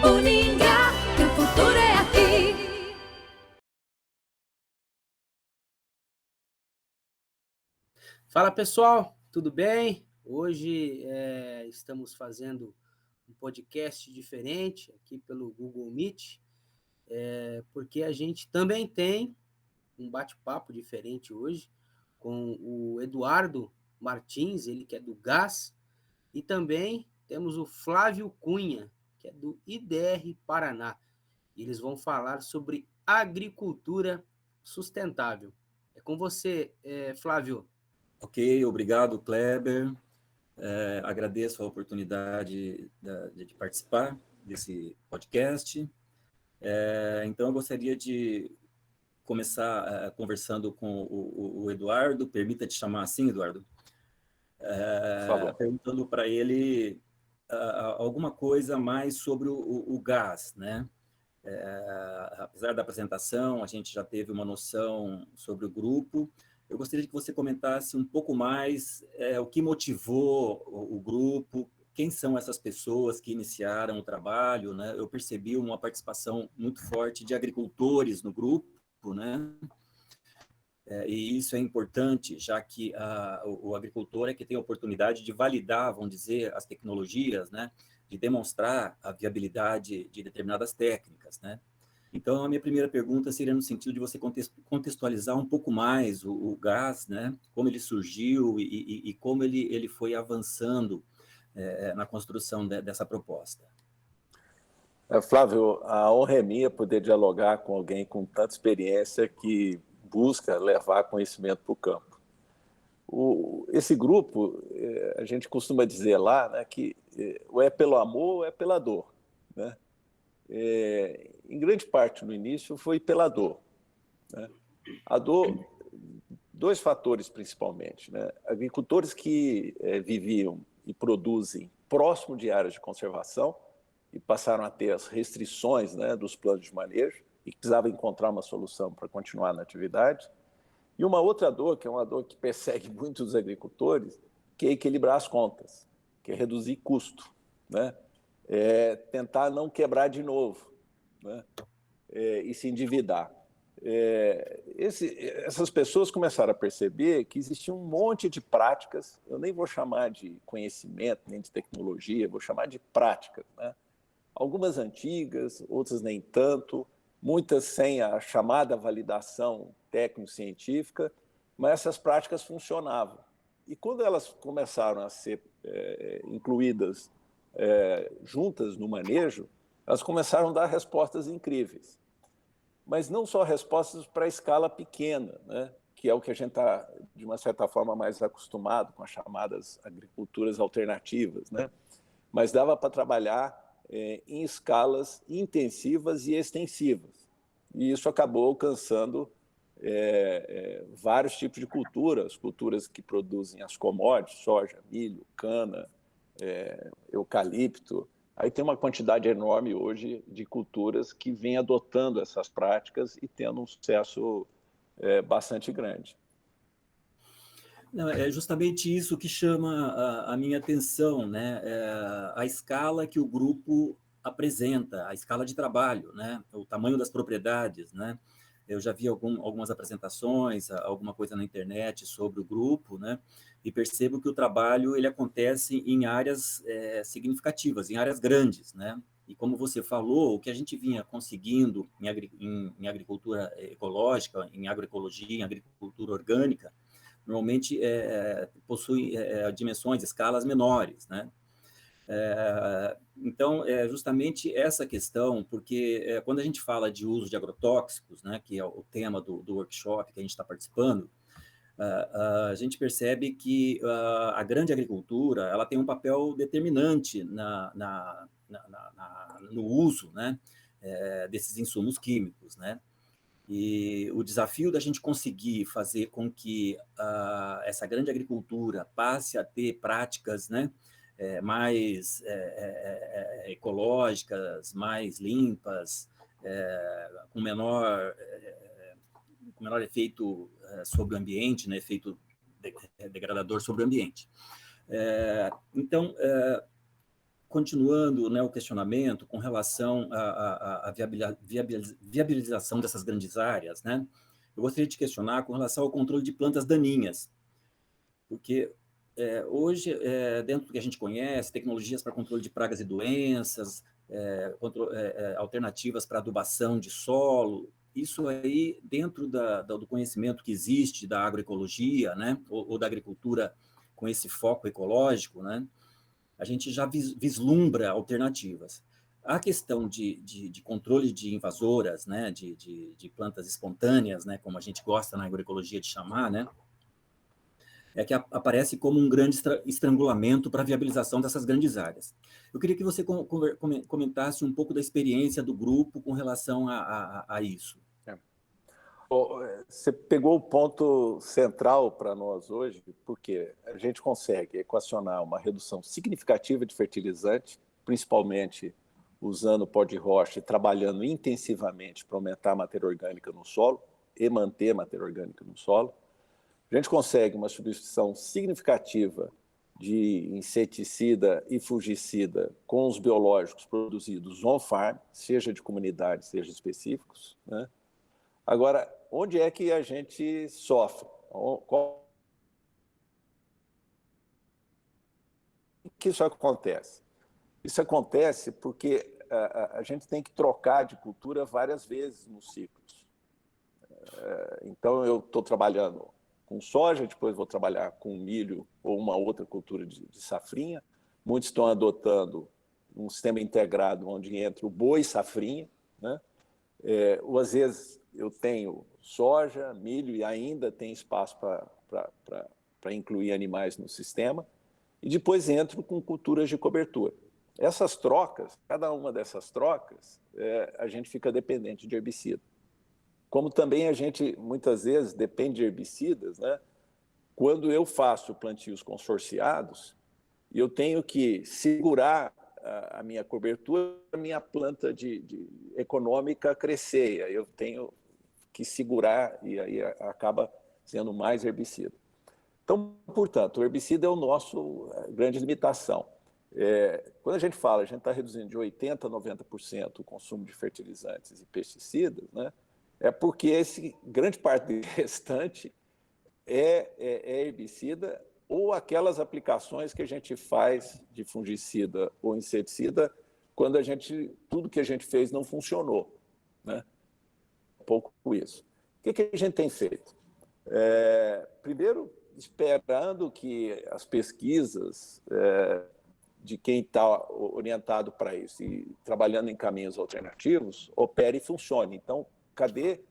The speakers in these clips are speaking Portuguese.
Uningá, que o futuro é aqui. Fala pessoal, tudo bem? Hoje estamos fazendo um podcast diferente aqui pelo Google Meet, porque a gente também tem um bate-papo diferente hoje com o Eduardo Martins, ele que é do GAS, e também temos o Flávio Cunha, que é do IDR Paraná. Eles vão falar sobre agricultura sustentável. É com você, Flávio. Ok, obrigado, Kleber. Agradeço a oportunidade de participar desse podcast. Então, eu gostaria de começar conversando com o Eduardo. Permita te chamar assim, Eduardo? Por favor. Perguntando para ele alguma coisa mais sobre o gás, né? Apesar da apresentação, a gente já teve uma noção sobre o grupo. Eu gostaria que você comentasse um pouco mais o que motivou o grupo, quem são essas pessoas que iniciaram o trabalho, né? Eu percebi uma participação muito forte de agricultores no grupo, né? E isso é importante, já que o agricultor é que tem a oportunidade de validar, vamos dizer, as tecnologias, né? De demonstrar a viabilidade de determinadas técnicas, né? Então, a minha primeira pergunta seria no sentido de você contextualizar um pouco mais o gás, né? Como ele surgiu e como ele foi avançando na construção dessa proposta. Flávio, a honra é minha poder dialogar com alguém com tanta experiência que busca levar conhecimento para o campo. Esse grupo, a gente costuma dizer lá, né, que ou é pelo amor ou é pela dor, né? Em grande parte, no início, foi pela dor, né? A dor, dois fatores principalmente, né? Agricultores que viviam e produzem próximo de áreas de conservação e passaram a ter as restrições, né, dos planos de manejo e precisavam encontrar uma solução para continuar na atividade. E uma outra dor, que é uma dor que persegue muitos agricultores, que é equilibrar as contas, que é reduzir custo, né? Tentar não quebrar de novo, né? E se endividar. Essas pessoas começaram a perceber que existia um monte de práticas, eu nem vou chamar de conhecimento, nem de tecnologia, vou chamar de práticas, né? Algumas antigas, outras nem tanto, muitas sem a chamada validação técnico-científica, mas essas práticas funcionavam. E quando elas começaram a ser incluídas juntas no manejo, elas começaram a dar respostas incríveis. Mas não só respostas para a escala pequena, né? Que é o que a gente está, de uma certa forma, mais acostumado com as chamadas agriculturas alternativas, né? Mas dava para trabalhar em escalas intensivas e extensivas. E isso acabou alcançando vários tipos de culturas, culturas que produzem as commodities, soja, milho, cana, eucalipto. Aí tem uma quantidade enorme hoje de culturas que vêm adotando essas práticas e tendo um sucesso bastante grande. Não, é justamente isso que chama a minha atenção, né? A escala que o grupo apresenta, a escala de trabalho, né? O tamanho das propriedades, né? Eu já vi algumas apresentações, alguma coisa na internet sobre o grupo, né? E percebo que o trabalho ele acontece em áreas significativas, em áreas grandes, né? E como você falou, o que a gente vinha conseguindo em agricultura ecológica, em agroecologia, em agricultura orgânica, normalmente possui dimensões, escalas menores, né? Então, é justamente essa questão, porque quando a gente fala de uso de agrotóxicos, né, que é o tema do workshop que a gente está participando, a gente percebe que a grande agricultura ela tem um papel determinante no uso, né, desses insumos químicos, né? E o desafio da gente conseguir fazer com que essa grande agricultura passe a ter práticas, né, mais ecológicas, mais limpas, com menor efeito sobre o ambiente, né, efeito degradador sobre o ambiente. Então, continuando, né, o questionamento com relação à viabilização dessas grandes áreas, né, eu gostaria de questionar com relação ao controle de plantas daninhas, porque hoje, dentro do que a gente conhece, tecnologias para controle de pragas e doenças, alternativas para adubação de solo, isso aí, dentro do conhecimento que existe da agroecologia, né, ou da agricultura com esse foco ecológico, né, a gente já vislumbra alternativas. A questão de controle de invasoras, né, de plantas espontâneas, né, como a gente gosta na agroecologia de chamar, né, é que aparece como um grande estrangulamento para a viabilização dessas grandes áreas. Eu queria que você comentasse um pouco da experiência do grupo com relação a isso. Você pegou o ponto central para nós hoje, porque a gente consegue equacionar uma redução significativa de fertilizante, principalmente usando pó de rocha e trabalhando intensivamente para aumentar a matéria orgânica no solo e manter a matéria orgânica no solo. A gente consegue uma substituição significativa de inseticida e fungicida com os biológicos produzidos on-farm, seja de comunidade, seja específicos, né? Agora, onde é que a gente sofre? Como que isso acontece? Isso acontece porque a gente tem que trocar de cultura várias vezes nos ciclos. Então, eu estou trabalhando com soja, depois vou trabalhar com milho ou uma outra cultura de safrinha. Muitos estão adotando um sistema integrado onde entra o boi safrinha, né? Ou às vezes eu tenho soja, milho e ainda tem espaço para incluir animais no sistema, e depois entro com culturas de cobertura. Essas trocas, cada uma dessas trocas, a gente fica dependente de herbicida. Como também a gente, muitas vezes, depende de herbicidas, né? Quando eu faço plantios consorciados, eu tenho que segurar a minha cobertura, a minha planta econômica crescer, eu tenho que segurar e aí acaba sendo mais herbicida. Então, portanto, o herbicida é o nosso grande limitação. Quando a gente fala, a gente está reduzindo de 80% a 90% o consumo de fertilizantes e pesticidas, né? É porque grande parte do restante é herbicida ou aquelas aplicações que a gente faz de fungicida ou inseticida quando tudo que a gente fez não funcionou, né? Um pouco isso. O que a gente tem feito? Primeiro, esperando que as pesquisas de quem está orientado para isso e trabalhando em caminhos alternativos, opere e funcione. Então, cadê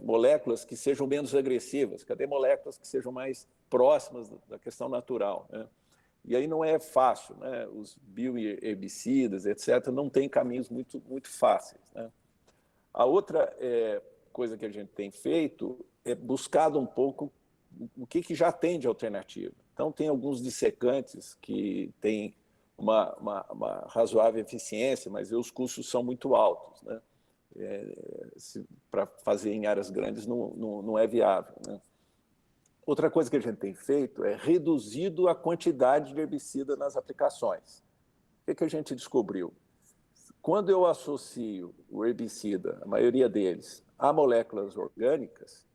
moléculas que sejam menos agressivas? Cadê moléculas que sejam mais próximas da questão natural, né? E aí não é fácil, né? Os bioherbicidas, etc., não têm caminhos muito, muito fáceis, né? A outra coisa que a gente tem feito é buscado um pouco o que já tem de alternativa. Então, tem alguns dissecantes que têm uma razoável eficiência, mas os custos são muito altos, né? Para fazer em áreas grandes não é viável, né? Outra coisa que a gente tem feito é reduzido a quantidade de herbicida nas aplicações. O que a gente descobriu? Quando eu associo o herbicida, a maioria deles, a moléculas orgânicas,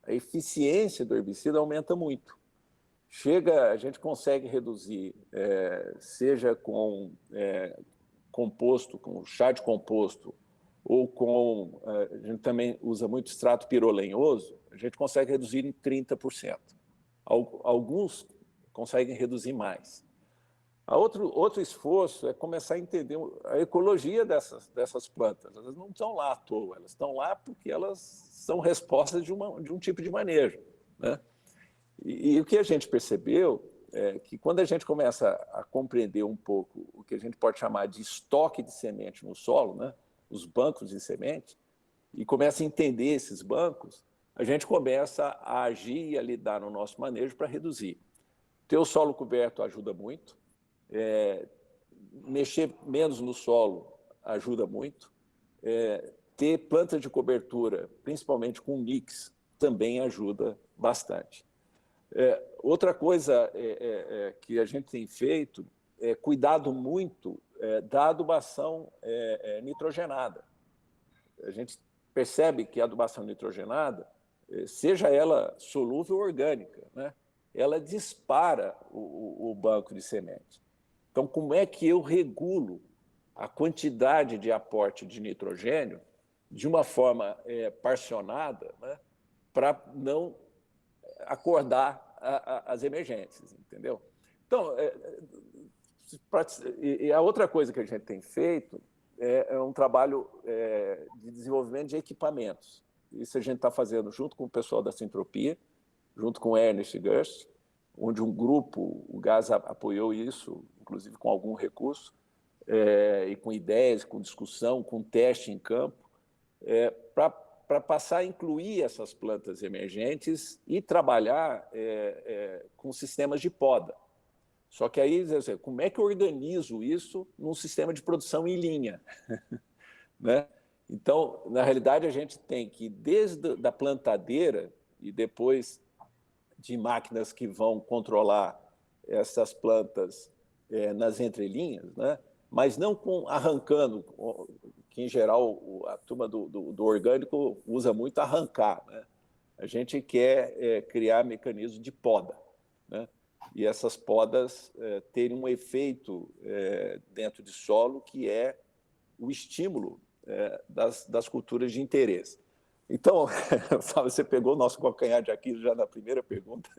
a eficiência do herbicida aumenta muito. A gente consegue reduzir, seja com composto, com chá de composto, ou a gente também usa muito extrato pirolenhoso, a gente consegue reduzir em 30%. Alguns conseguem reduzir mais. Outro esforço é começar a entender a ecologia dessas plantas. Elas não estão lá à toa, elas estão lá porque elas são respostas de um tipo de manejo, né? E o que a gente percebeu é que quando a gente começa a compreender um pouco o que a gente pode chamar de estoque de semente no solo, né? Os bancos de semente, e começa a entender esses bancos, a gente começa a agir e a lidar no nosso manejo para reduzir. Ter o solo coberto ajuda muito, mexer menos no solo ajuda muito, ter planta de cobertura, principalmente com mix, também ajuda bastante. Outra coisa que a gente tem feito cuidado muito da adubação nitrogenada. A gente percebe que a adubação nitrogenada, seja ela solúvel ou orgânica, né, ela dispara o banco de semente. Então, como é que eu regulo a quantidade de aporte de nitrogênio de uma forma parcionada, né, para não acordar as emergências, entendeu? Então, e a outra coisa que a gente tem feito é um trabalho de desenvolvimento de equipamentos. Isso a gente está fazendo junto com o pessoal da Sintropia, junto com o Ernest Gerst, onde um grupo, o GAS apoiou isso, inclusive com algum recurso, e com ideias, com discussão, com teste em campo, para passar a incluir essas plantas emergentes e trabalhar com sistemas de poda. Só que aí, como é que eu organizo isso num sistema de produção em linha? Né? Então, na realidade, a gente tem que, desde a plantadeira e depois de máquinas que vão controlar essas plantas nas entrelinhas, né? Mas não arrancando, que em geral a turma do orgânico usa muito arrancar, né? A gente quer criar mecanismos de poda, né? E essas podas terem um efeito dentro de solo que é o estímulo das culturas de interesse. Então, você pegou o nosso calcanhar de Aquiles já na primeira pergunta,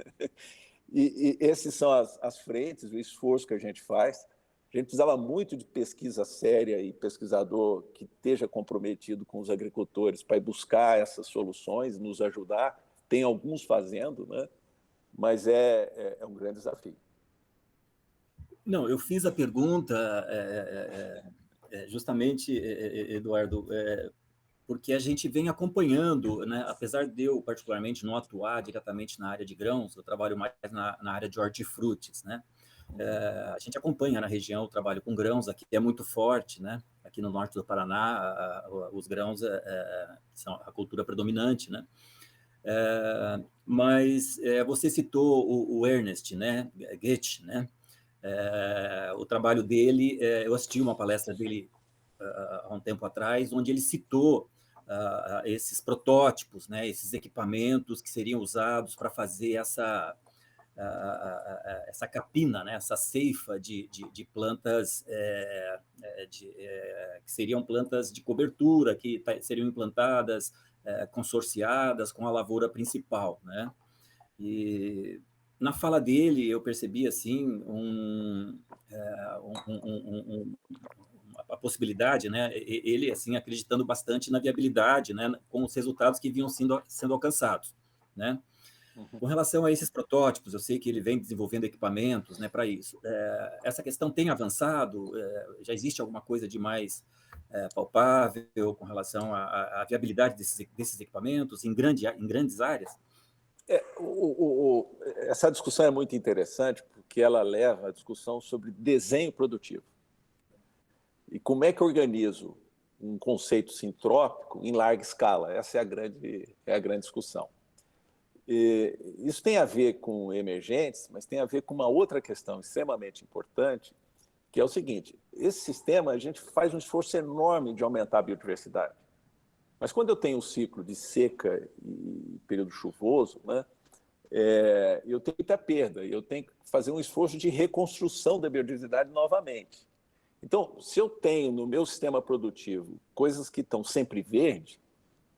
e esses são as frentes, o esforço que a gente faz. A gente precisava muito de pesquisa séria e pesquisador que esteja comprometido com os agricultores para ir buscar essas soluções, nos ajudar. Tem alguns fazendo, né? Mas é um grande desafio. Não, eu fiz a pergunta justamente, Eduardo, porque a gente vem acompanhando, né? Apesar de eu, particularmente, não atuar diretamente na área de grãos, eu trabalho mais na área de hortifrutis, né? A gente acompanha na região o trabalho com grãos, aqui é muito forte, né? Aqui no norte do Paraná, os grãos são a cultura predominante, né? Mas você citou o Ernest, né? Goethe, né? O trabalho dele, eu assisti uma palestra dele há um tempo atrás, onde ele citou esses protótipos, né? Esses equipamentos que seriam usados para fazer essa capina, né? Essa ceifa de plantas que seriam plantas de cobertura, que seriam implantadas, consorciadas com a lavoura principal, né? E na fala dele eu percebi assim a possibilidade, né? Ele assim acreditando bastante na viabilidade, né? Com os resultados que vinham sendo alcançados, né? Com relação a esses protótipos, eu sei que ele vem desenvolvendo equipamentos, né, para isso. Essa questão tem avançado? Já existe alguma coisa de mais palpável com relação à viabilidade desses equipamentos em grandes áreas? Essa discussão é muito interessante porque ela leva a discussão sobre desenho produtivo. E como é que eu organizo um conceito sintrópico em larga escala? Essa é a grande discussão. Isso tem a ver com emergentes, mas tem a ver com uma outra questão extremamente importante, que é o seguinte: esse sistema, a gente faz um esforço enorme de aumentar a biodiversidade. Mas quando eu tenho um ciclo de seca e período chuvoso, né, eu tenho muita perda, eu tenho que fazer um esforço de reconstrução da biodiversidade novamente. Então, se eu tenho no meu sistema produtivo coisas que estão sempre verdes,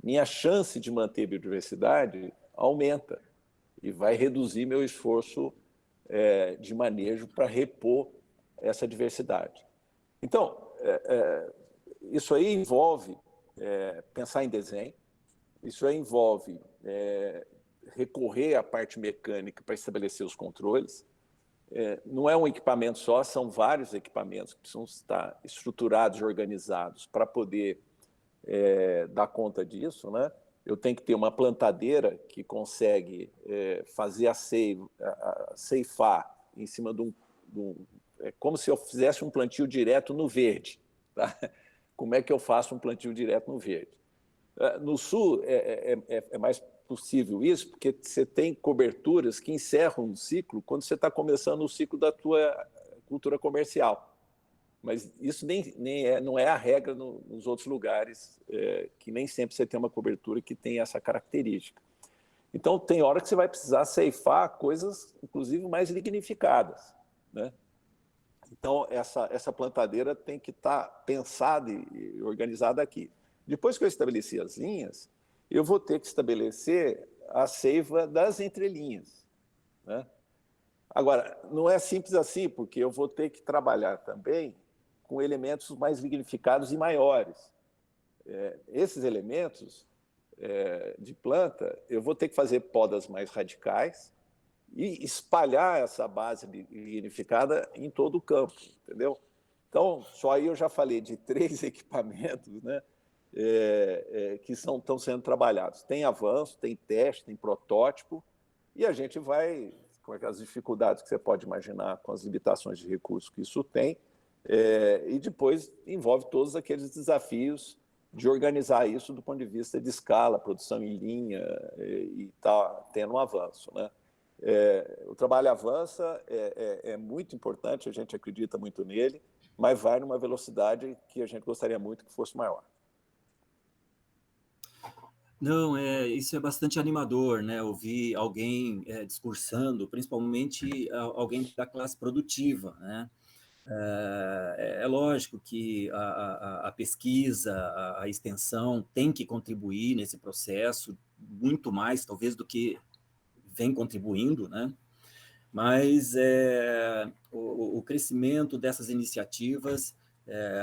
minha chance de manter biodiversidade aumenta e vai reduzir meu esforço de manejo para repor essa diversidade. Então, isso aí envolve pensar em desenho, isso aí envolve recorrer à parte mecânica para estabelecer os controles. Não é um equipamento só, são vários equipamentos que precisam estar estruturados e organizados para poder dar conta disso, né? Eu tenho que ter uma plantadeira que consegue fazer ceifar em cima de um... É como se eu fizesse um plantio direto no verde. Tá? Como é que eu faço um plantio direto no verde? No sul é mais possível isso, porque você tem coberturas que encerram um ciclo quando você está começando o ciclo da tua cultura comercial. Mas isso não é a regra nos outros lugares, que nem sempre você tem uma cobertura que tem essa característica. Então, tem hora que você vai precisar ceifar coisas, inclusive, mais lignificadas, né? Então, essa plantadeira tem que estar pensada e organizada aqui. Depois que eu estabeleci as linhas, eu vou ter que estabelecer a ceifa das entrelinhas, né? Agora, não é simples assim, porque eu vou ter que trabalhar também com elementos mais lignificados e maiores. Esses elementos de planta, eu vou ter que fazer podas mais radicais e espalhar essa base lignificada em todo o campo, entendeu? Então, só aí eu já falei de 3 equipamentos, né, que estão sendo trabalhados. Tem avanço, tem teste, tem protótipo, e a gente vai, com as dificuldades que você pode imaginar, com as limitações de recursos que isso tem, e depois envolve todos aqueles desafios de organizar isso do ponto de vista de escala, produção em linha, e está tendo um avanço, né? O trabalho avança, é muito importante, a gente acredita muito nele, mas vai numa velocidade que a gente gostaria muito que fosse maior. Não, isso é bastante animador, né? Ouvir alguém discursando, principalmente alguém da classe produtiva, né? É lógico que a pesquisa, a extensão tem que contribuir nesse processo, muito mais, talvez, do que vem contribuindo, né? Mas o crescimento dessas iniciativas,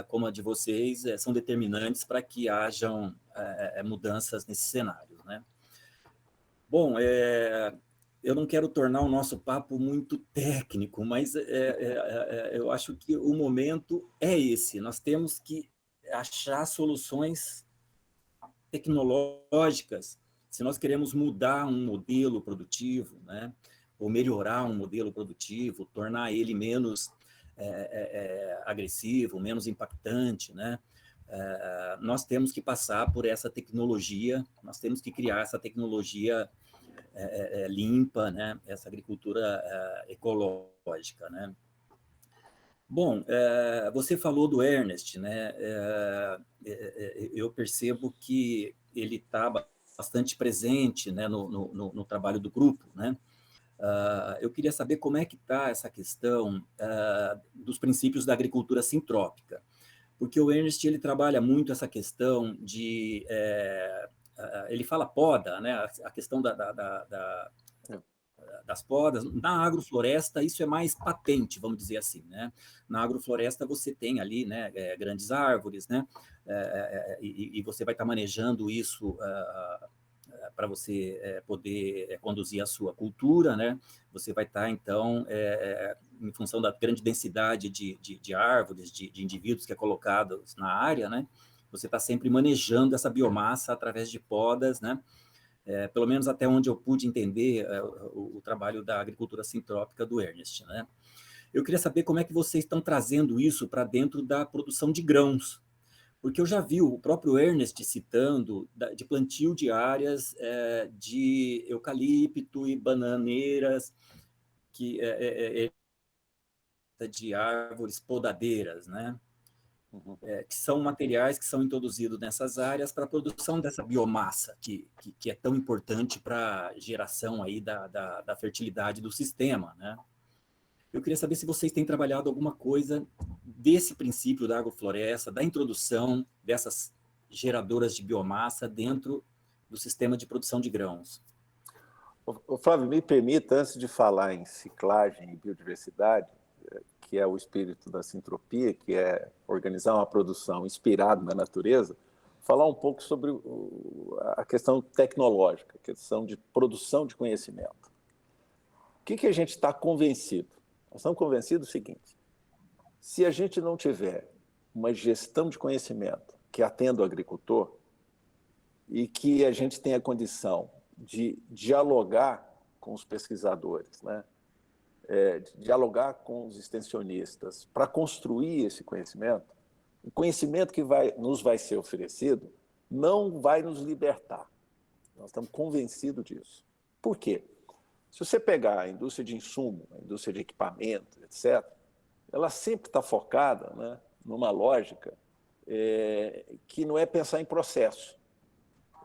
como a de vocês, são determinantes para que hajam mudanças nesse cenário, né? Bom, eu não quero tornar o nosso papo muito técnico, mas eu acho que o momento é esse. Nós temos que achar soluções tecnológicas se nós queremos mudar um modelo produtivo, né? Ou melhorar um modelo produtivo, tornar ele menos agressivo, menos impactante, né? Nós temos que passar por essa tecnologia, nós temos que criar essa tecnologia limpa, né? Essa agricultura ecológica, né? Bom, você falou do Ernest, né? Eu percebo que ele está bastante presente, né, no trabalho do grupo, né? Eu queria saber como é que está essa questão dos princípios da agricultura sintrópica, porque o Ernest ele trabalha muito essa questão de ele fala poda, né? A questão das podas. Na agrofloresta, isso é mais patente, vamos dizer assim, né? Na agrofloresta, você tem ali, né, grandes árvores, né? E você vai estar manejando isso para você poder conduzir a sua cultura, né? Você vai estar, então, em função da grande densidade de árvores, de indivíduos que é colocados na área, né? Você está sempre manejando essa biomassa através de podas, né? Pelo menos até onde eu pude entender o trabalho da agricultura sintrópica do Ernest, né? Eu queria saber como é que vocês estão trazendo isso para dentro da produção de grãos, porque eu já vi o próprio Ernest citando de plantio de áreas de eucalipto e bananeiras, de árvores podadeiras, né? Que são materiais que são introduzidos nessas áreas para a produção dessa biomassa, que é tão importante para a geração aí da fertilidade do sistema, né? Eu queria saber se vocês têm trabalhado alguma coisa desse princípio da agrofloresta, da introdução dessas geradoras de biomassa dentro do sistema de produção de grãos. Flávio, me permita, antes de falar em ciclagem e biodiversidade, que é o espírito da sintropia, que é organizar uma produção inspirada na natureza, falar um pouco sobre a questão tecnológica, a questão de produção de conhecimento. O que a gente está convencido? Nós estamos convencidos do seguinte: se a gente não tiver uma gestão de conhecimento que atenda o agricultor e que a gente tenha condição de dialogar com os pesquisadores, né? Dialogar com os extensionistas para construir esse conhecimento, o conhecimento que nos vai ser oferecido não vai nos libertar. Nós estamos convencidos disso. Por quê? Se você pegar a indústria de insumo, a indústria de equipamento, etc., ela sempre está focada, né, numa lógica que não é pensar em processo.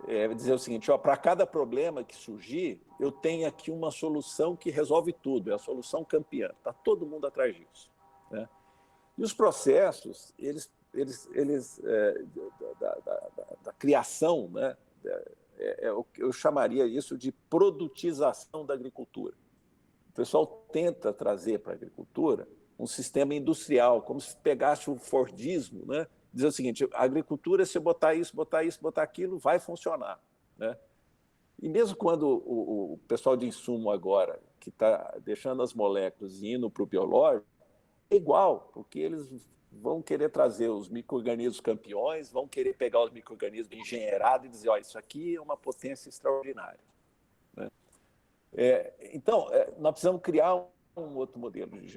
É dizer o seguinte, para cada problema que surgir, eu tenho aqui uma solução que resolve tudo, é a solução campeã. Está todo mundo atrás disso, né? E os processos, da criação, né, eu chamaria isso de produtização da agricultura. O pessoal tenta trazer para a agricultura um sistema industrial, como se pegasse o Fordismo, né? Dizer o seguinte, a agricultura, se eu botar isso, botar aquilo, vai funcionar, né? E mesmo quando o pessoal de insumo agora, que está deixando as moléculas e indo para o biológico, é igual, porque eles vão querer trazer os micro-organismos campeões, vão querer pegar os micro-organismos engenheirados e dizer, ó, isso aqui é uma potência extraordinária, né? Então, nós precisamos criar um outro modelo de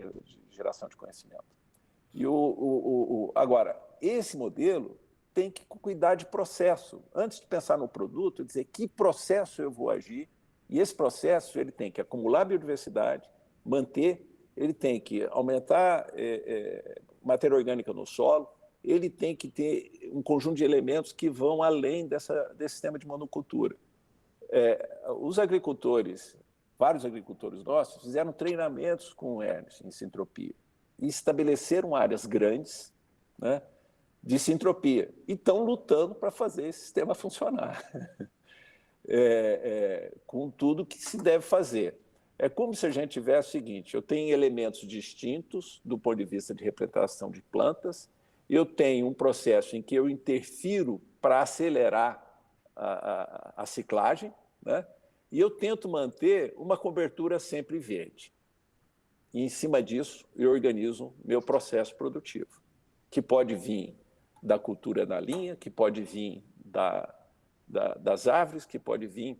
geração de conhecimento. E agora, esse modelo tem que cuidar de processo. Antes de pensar no produto, dizer que processo eu vou agir, e esse processo ele tem que acumular biodiversidade, manter, ele tem que aumentar matéria orgânica no solo, ele tem que ter um conjunto de elementos que vão além desse sistema de monocultura. Os agricultores, vários agricultores nossos, fizeram treinamentos com o Ernest em sintropia e estabeleceram áreas grandes, né, de sintropia e estão lutando para fazer esse sistema funcionar, com tudo que se deve fazer. É como se a gente tivesse o seguinte, eu tenho elementos distintos do ponto de vista de representação de plantas, eu tenho um processo em que eu interfiro para acelerar a ciclagem, né, e eu tento manter uma cobertura sempre verde. E, em cima disso, eu organizo meu processo produtivo, que pode vir da cultura na linha, que pode vir das árvores, que pode vir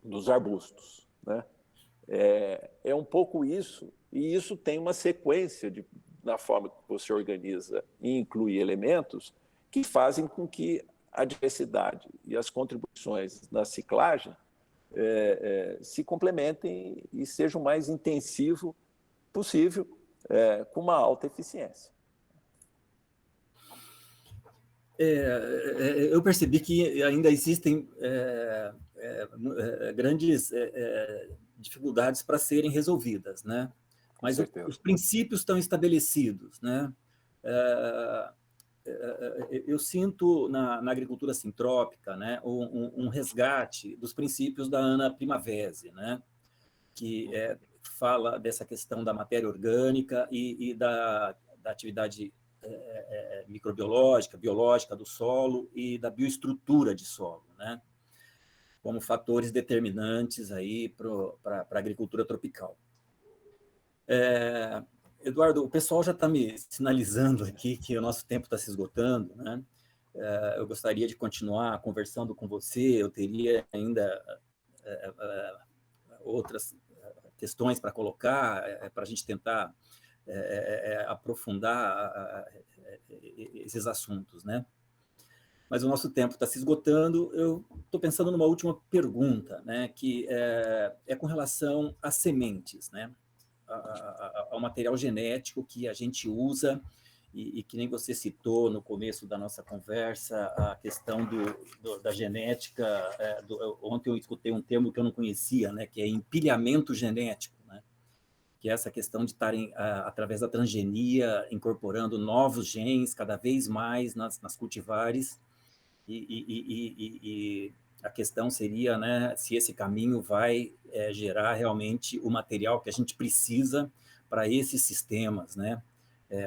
dos arbustos, né? É um pouco isso, e isso tem uma sequência na forma que você organiza e inclui elementos que fazem com que a diversidade e as contribuições na ciclagem se complementem e sejam o mais intensivo possível, com uma alta eficiência. Eu percebi que ainda existem grandes dificuldades para serem resolvidas, né? Mas os princípios estão estabelecidos, né? Eu sinto na agricultura sintrópica, né, um resgate dos princípios da Ana Primavesi, né, que fala dessa questão da matéria orgânica e da atividade microbiológica, biológica do solo e da bioestrutura de solo, né, como fatores determinantes aí para a agricultura tropical. Eduardo, o pessoal já está me sinalizando aqui que o nosso tempo está se esgotando, né? Eu gostaria de continuar conversando com você, eu teria ainda outras questões para colocar, para a gente tentar aprofundar esses assuntos, né? Mas o nosso tempo está se esgotando. Eu estou pensando numa última pergunta, né? Que é com relação às sementes, né? Ao material genético que a gente usa, e que nem você citou no começo da nossa conversa, a questão da genética. Ontem eu escutei um termo que eu não conhecia, né, que é empilhamento genético, né, que é essa questão de estarem, através da transgenia, incorporando novos genes cada vez mais nas cultivares, e a questão seria, né, se esse caminho vai gerar realmente o material que a gente precisa para esses sistemas, né,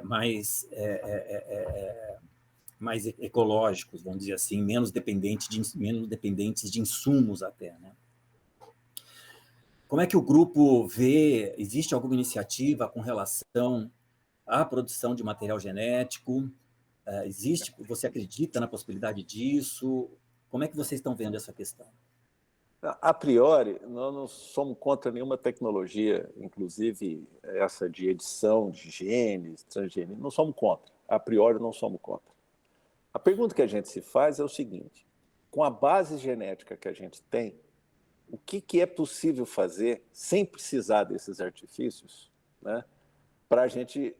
mais ecológicos, vamos dizer assim, menos dependentes de insumos até, né? Como é que o grupo vê? Existe alguma iniciativa com relação à produção de material genético? Você acredita na possibilidade disso? Como é que vocês estão vendo essa questão? A priori, nós não somos contra nenhuma tecnologia, inclusive essa de edição de genes, transgênicos, não somos contra. A priori, não somos contra. A pergunta que a gente se faz é o seguinte: com a base genética que a gente tem, o que é possível fazer sem precisar desses artifícios, né, para a gente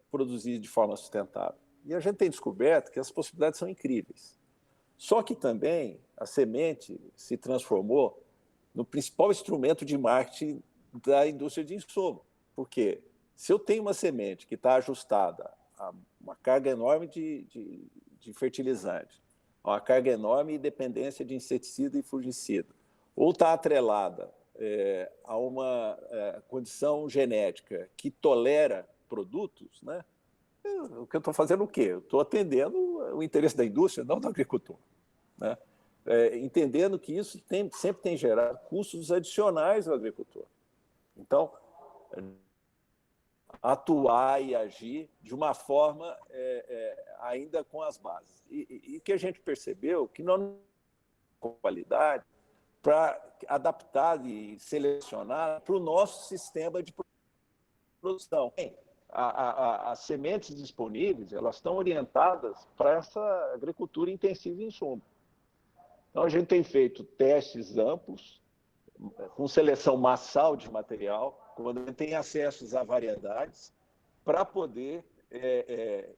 produzir de forma sustentável. E a gente tem descoberto que as possibilidades são incríveis. Só que também a semente se transformou no principal instrumento de marketing da indústria de insumo. Porque se eu tenho uma semente que está ajustada a uma carga enorme de fertilizante, a uma carga enorme de dependência de inseticida e fungicida, ou está atrelada a uma condição genética que tolera produtos, né? O que eu estou fazendo o quê? Eu estou atendendo o interesse da indústria, não do agricultor, né? Entendendo que isso sempre tem gerado custos adicionais ao agricultor. Então, atuar e agir de uma forma ainda com as bases. E que a gente percebeu que não com qualidade para adaptar e selecionar para o nosso sistema de produção. As sementes disponíveis, elas estão orientadas para essa agricultura intensiva em insumo. Então, a gente tem feito testes amplos, com seleção massal de material, quando a gente tem acesso a variedades, para poder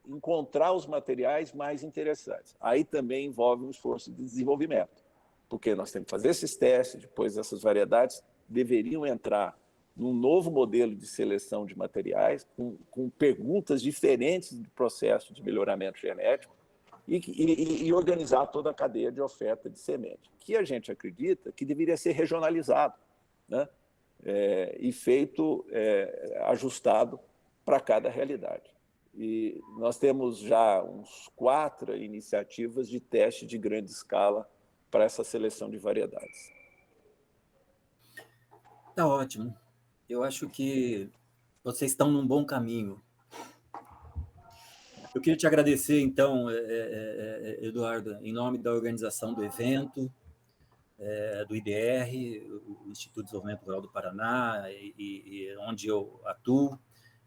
encontrar os materiais mais interessantes. Aí também envolve um esforço de desenvolvimento, porque nós temos que fazer esses testes, depois essas variedades deveriam entrar num novo modelo de seleção de materiais, com perguntas diferentes do processo de melhoramento genético, e organizar toda a cadeia de oferta de semente, que a gente acredita que deveria ser regionalizado, né? E feito, ajustado para cada realidade. E nós temos já uns 4 iniciativas de teste de grande escala para essa seleção de variedades. Tá ótimo. Eu acho que vocês estão num bom caminho. Eu queria te agradecer, então, Eduardo, em nome da organização do evento, do IDR, o Instituto de Desenvolvimento Rural do Paraná, e onde eu atuo,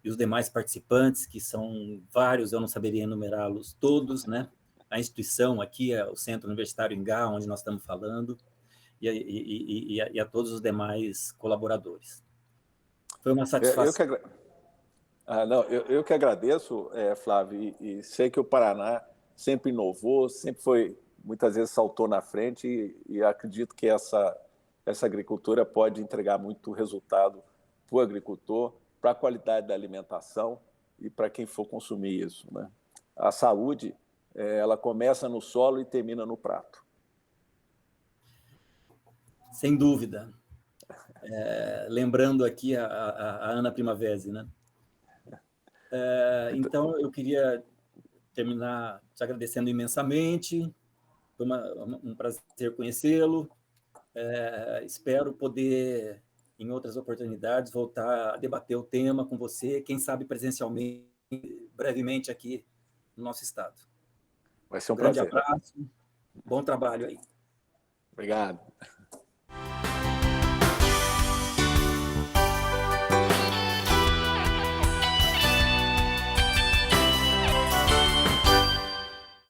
e os demais participantes, que são vários, eu não saberia enumerá-los todos, né? A instituição aqui, o Centro Universitário Ingá, onde nós estamos falando, e a todos os demais colaboradores. Foi uma satisfação. Eu que agradeço, Flávio, e sei que o Paraná sempre inovou, sempre foi, muitas vezes saltou na frente, e acredito que essa agricultura pode entregar muito resultado para o agricultor, para a qualidade da alimentação e para quem for consumir isso, né? A saúde, ela começa no solo e termina no prato. Sem dúvida. Lembrando aqui a Ana Primavesi, né? Então, eu queria terminar te agradecendo imensamente. Foi um prazer conhecê-lo. Espero poder, em outras oportunidades, voltar a debater o tema com você, quem sabe presencialmente, brevemente aqui no nosso estado. Vai ser um grande prazer. Abraço, bom trabalho aí. Obrigado.